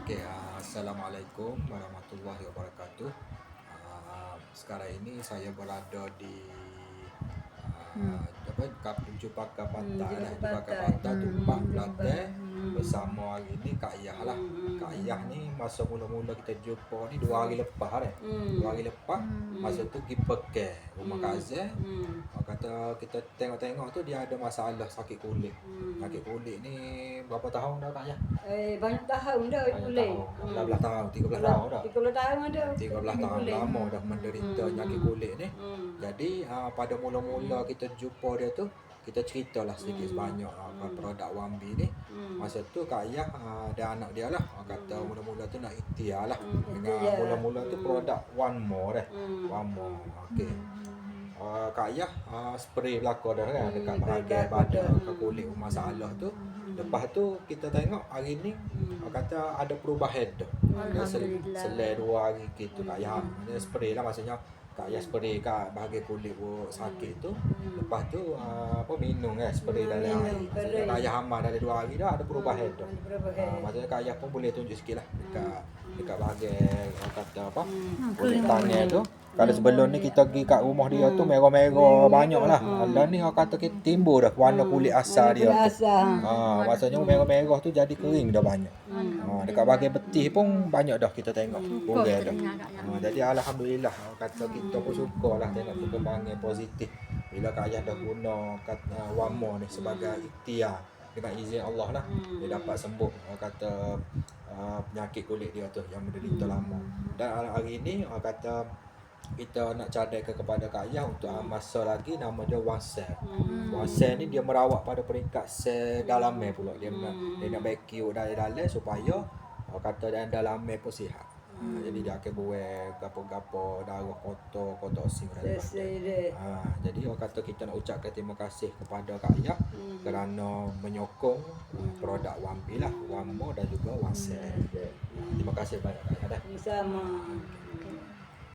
Oke, Assalamualaikum warahmatullahi wabarakatuh. Sekarang ini saya berada di Jumpa Kapata lah, Jumpa Kapata Tumpah Kelantan bersama hari ni Kak Yah lah. Kak Yah ni masa mula-mula kita jumpa ni 2 hari lepas dah. 2 hari lepas masa tu pergi Pekan rumah Kazan. Kata kita tengok-tengok tu dia ada masalah sakit kulit. Sakit kulit ni berapa tahun dah Kak Yah? Banyak tahun dah kulit. 12 tahun, 13 tahun dah. 13 tahun ada. 13 tahun lama dah menderita sakit kulit ni. Jadi pada mula-mula kita jumpa dia tu, kita ceritalah sedikit sebanyak produk Wambi ni. Masa tu Kak Yah dan anak dia lah kata mula-mula tu nak ikhtiar lah. Dengan mula-mula tu produk One More dah. One More. Okey. Kak Yah spray belaka dah kan dekat bahagian badan ke kulit masalah tu. Lepas tu kita tengok hari ni kata ada perubahan dah. Selai 2 hari gitu Kak Yah. Dia spray lah maksudnya Kak Yah spray kat bahagian kulit sakit tu. Lepas tu minum kan spray dalam air. Maksudnya Kak Yah amal dalam 2 hari dah ada perubahan dah. Maksudnya Kak Yah pun boleh tunjuk sikit lah dekat bahagian kata kulit tangan tu. Kalau sebelum ni kita pergi kat rumah dia tu merah-merah banyak lah. Dan ni orang kata kita timbul dah warna kulit asal dia tu. Maksudnya merah-merah tu jadi kering dah banyak. Dekat bahagian betih pun banyak dah kita tengok. Boleh dah. Jadi alhamdulillah kata kita pun suka lah tengok perkembangan positif. Bila Kak Yah dah guna One More ni sebagai ikhtiar dengan izin Allah lah. Dia dapat sembuh kata penyakit kulit dia tu yang menderita lama. Dan hari ni kata kita nak cadangkan kepada Kak Yah untuk masa lagi nama dia One Cell. One Cell ni dia merawat pada peringkat sel dalaman pula. Dia nak baki dalam supaya kata dalaman pun sihat. Jadi dia akan buat gapo-gapo darah kotor sing jadi orang kata kita nak ucapkan terima kasih kepada Kak Yah kerana menyokong produk Wambi lah, One More dan juga One Cell. Terima kasih banyak Kak Yah dah. Sama.